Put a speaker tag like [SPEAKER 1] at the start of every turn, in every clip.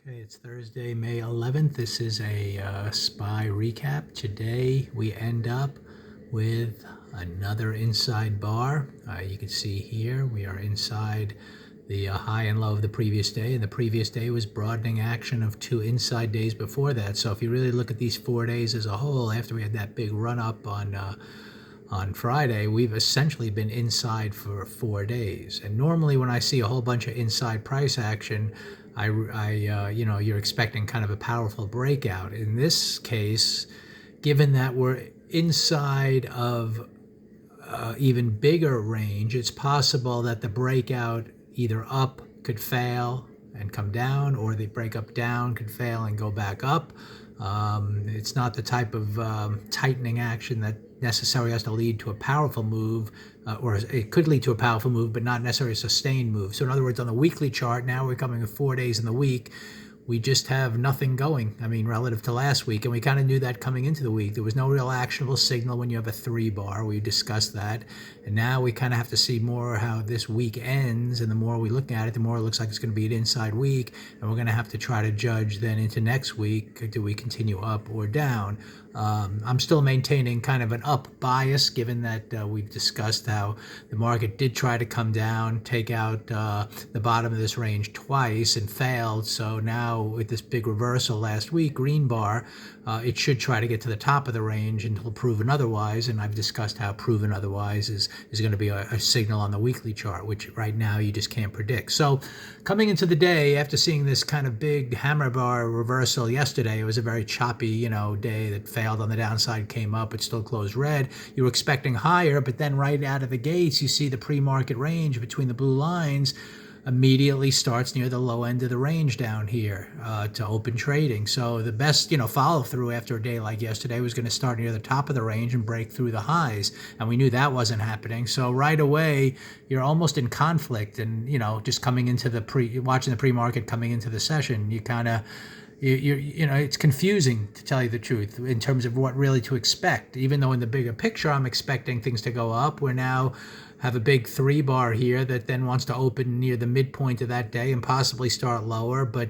[SPEAKER 1] Okay, it's Thursday, May 11th. This is a SPY recap. Today we end up with another inside bar. You can see here we are inside the high and low of the previous day, and the previous day was broadening action of two inside days before that. So if you really look at these 4 days as a whole, after we had that big run up on Friday, we've essentially been inside for 4 days. And normally when I see a whole bunch of inside price action, you're expecting kind of a powerful breakout. In this case, given that we're inside of even bigger range, it's possible that the breakout either up could fail and come down, or the breakup down could fail and go back up. It's not the type of tightening action that necessarily has to lead to a powerful move, or it could lead to a powerful move, but not necessarily a sustained move. So in other words, on the weekly chart, now we're coming with 4 days in the week. We just have nothing going, relative to last week. And we kind of knew that coming into the week. There was no real actionable signal when you have a 3 bar. We discussed that. And now we kind of have to see more how this week ends. And the more we look at it, the more it looks like it's going to be an inside week. And we're going to have to try to judge then into next week, do we continue up or down? I'm still maintaining kind of an up bias, given that we've discussed how the market did try to come down, take out the bottom of this range twice and failed. So now with this big reversal last week, green bar, it should try to get to the top of the range until proven otherwise. And I've discussed how proven otherwise is going to be a signal on the weekly chart, which right now you just can't predict. So coming into the day, after seeing this kind of big hammer bar reversal yesterday, it was a very choppy, day that failed on the downside, came up, it still closed red. You were expecting higher, but then right out of the gates, you see the pre-market range between the blue lines immediately starts near the low end of the range down here to open trading. So the best, follow through after a day like yesterday was going to start near the top of the range and break through the highs. And we knew that wasn't happening. So right away, you're almost in conflict. And, just coming into watching the pre-market coming into the session, you kind of, it's confusing, to tell you the truth, in terms of what really to expect. Even though in the bigger picture, I'm expecting things to go up, we're now have a big 3 bar here that then wants to open near the midpoint of that day and possibly start lower, but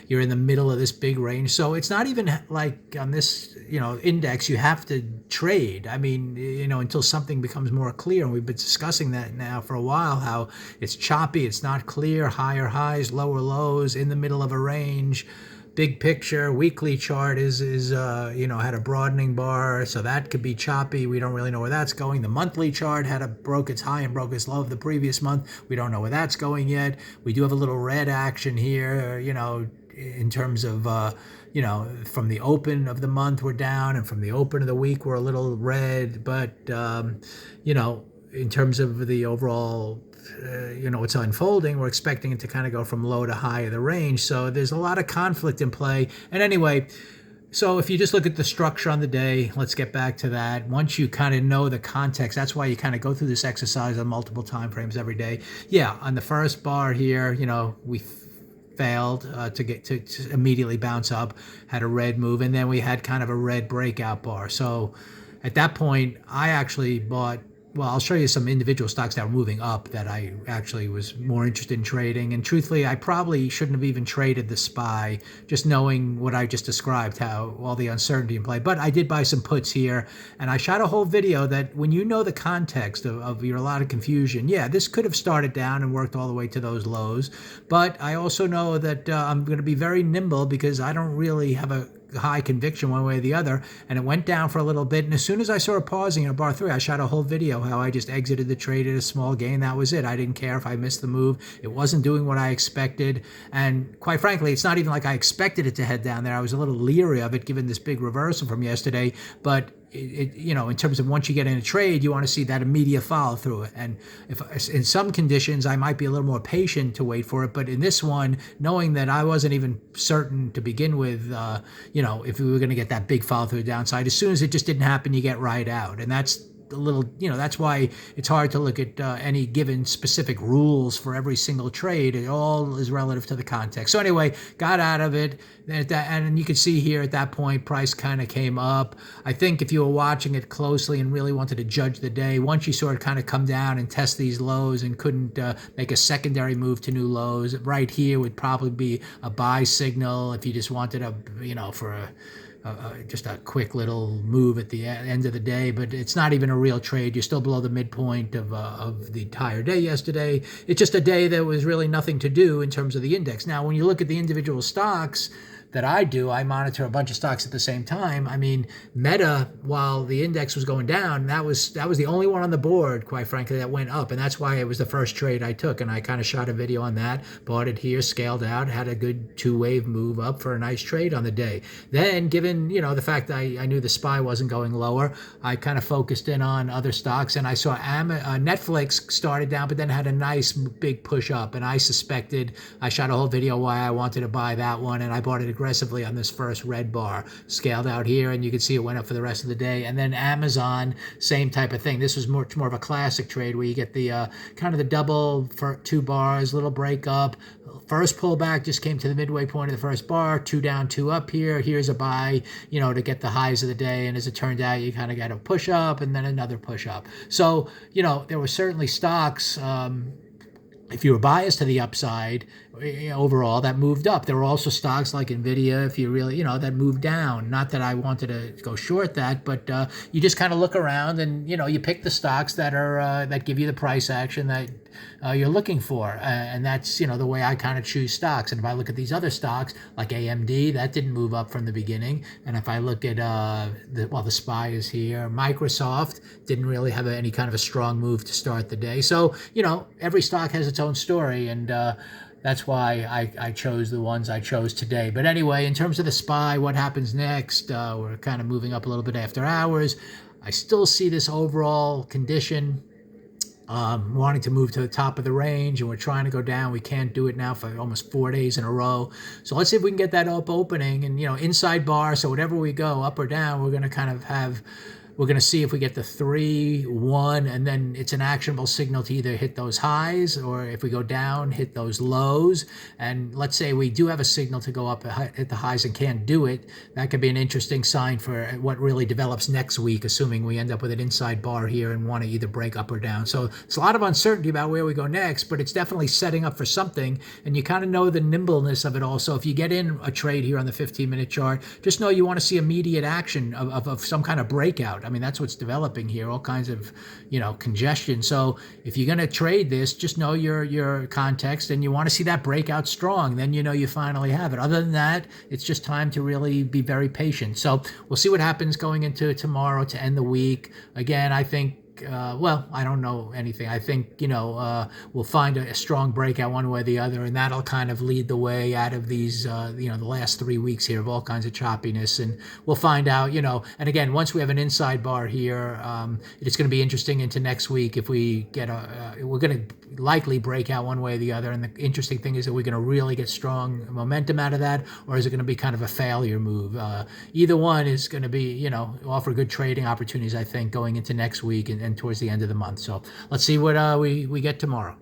[SPEAKER 1] you're in the middle of this big range. So it's not even like on this, index, you have to trade. Until something becomes more clear, and we've been discussing that now for a while, how it's choppy, it's not clear, higher highs, lower lows, in the middle of a range. Big picture, weekly chart is had a broadening bar, so that could be choppy. We don't really know where that's going. The monthly chart broke its high and broke its low of the previous month. We don't know where that's going yet. We do have a little red action here, in terms of, from the open of the month we're down, and from the open of the week we're a little red. But, in terms of the overall, what's unfolding, we're expecting it to kind of go from low to high of the range. So there's a lot of conflict in play. And anyway, so if you just look at the structure on the day, let's get back to that. Once you kind of know the context, that's why you kind of go through this exercise on multiple time frames every day. Yeah, on the first bar here, we failed to immediately bounce up, had a red move, and then we had kind of a red breakout bar. So at that point, I actually bought, I'll show you some individual stocks that were moving up that I actually was more interested in trading. And truthfully, I probably shouldn't have even traded the SPY, just knowing what I just described, how all the uncertainty in play. But I did buy some puts here, and I shot a whole video that when you know the context of your, a lot of confusion, yeah, this could have started down and worked all the way to those lows. But I also know that I'm going to be very nimble, because I don't really have a high conviction one way or the other, and it went down for a little bit, and as soon as I saw it pausing at bar 3, I shot a whole video how I just exited the trade at a small gain. That was it. I didn't care if I missed the move. It wasn't doing what I expected, and quite frankly, it's not even like I expected it to head down there. I was a little leery of it given this big reversal from yesterday, but in terms of once you get in a trade, you want to see that immediate follow through. And if in some conditions, I might be a little more patient to wait for it. But in this one, knowing that I wasn't even certain to begin with, if we were going to get that big follow through the downside, as soon as it just didn't happen, you get right out. And that's a little, that's why it's hard to look at any given specific rules for every single trade. It all is relative to the context. So anyway, got out of it. And you can see here at that point, price kind of came up. I think if you were watching it closely and really wanted to judge the day, once you saw it kind of come down and test these lows and couldn't make a secondary move to new lows, right here would probably be a buy signal if you just wanted for just a quick little move at the end of the day. But it's not even a real trade. You're still below the midpoint of the entire day yesterday. It's just a day that was really nothing to do in terms of the index. Now, when you look at the individual stocks that I do, I monitor a bunch of stocks at the same time. I mean, Meta, while the index was going down, that was the only one on the board, quite frankly, that went up. And that's why it was the first trade I took. And I kind of shot a video on that, bought it here, scaled out, had a good two-wave move up for a nice trade on the day. Then, given, the fact that I knew the SPY wasn't going lower, I kind of focused in on other stocks. And I saw Netflix started down, but then had a nice big push up. And I shot a whole video why I wanted to buy that one. And I bought it aggressively on this first red bar, scaled out here, and you can see it went up for the rest of the day. And then Amazon, same type of thing. This was much more of a classic trade where you get the kind of the double for 2 bars, little break up. First pullback just came to the midway point of the first bar, 2 down, 2 up here. Here's a buy, to get the highs of the day. And as it turned out, you kind of got a push up and then another push up. So, there were certainly stocks, if you were biased to the upside overall, that moved up. There were also stocks like NVIDIA, if you really, that moved down. Not that I wanted to go short that, but you just kind of look around and, you pick the stocks that are that give you the price action that you're looking for. And that's, the way I kind of choose stocks. And if I look at these other stocks like AMD, that didn't move up from the beginning. And if I look at, the SPY is here, Microsoft didn't really have any kind of a strong move to start the day. So, every stock has its own story. And that's why I chose the ones I chose today. But anyway, in terms of the SPY, what happens next? We're kind of moving up a little bit after hours. I still see this overall condition wanting to move to the top of the range, and we're trying to go down. We can't do it now for almost 4 days in a row. So let's see if we can get that up opening and, inside bar. So whatever we go, up or down, we're going to kind of we're going to see if we get the 3, 1, and then it's an actionable signal to either hit those highs, or if we go down, hit those lows. And let's say we do have a signal to go up at the highs and can't do it. That could be an interesting sign for what really develops next week, assuming we end up with an inside bar here and want to either break up or down. So it's a lot of uncertainty about where we go next, but it's definitely setting up for something. And you kind of know the nimbleness of it all. So if you get in a trade here on the 15-minute chart, just know you want to see immediate action of some kind of breakout. I mean, that's what's developing here, all kinds of, congestion. So if you're going to trade this, just know your context, and you want to see that breakout strong. Then you finally have it. Other than that, it's just time to really be very patient. So we'll see what happens going into tomorrow to end the week. Again, I think I don't know anything. I think, we'll find a strong breakout one way or the other, and that'll kind of lead the way out of these, the last 3 weeks here of all kinds of choppiness. And we'll find out, and again, once we have an inside bar here, it's going to be interesting into next week if we get we're going to likely break out one way or the other. And the interesting thing is that we're going to really get strong momentum out of that, or is it going to be kind of a failure move? Either one is going to be, offer good trading opportunities, I think, going into next week and towards the end of the month. So let's see what we get tomorrow.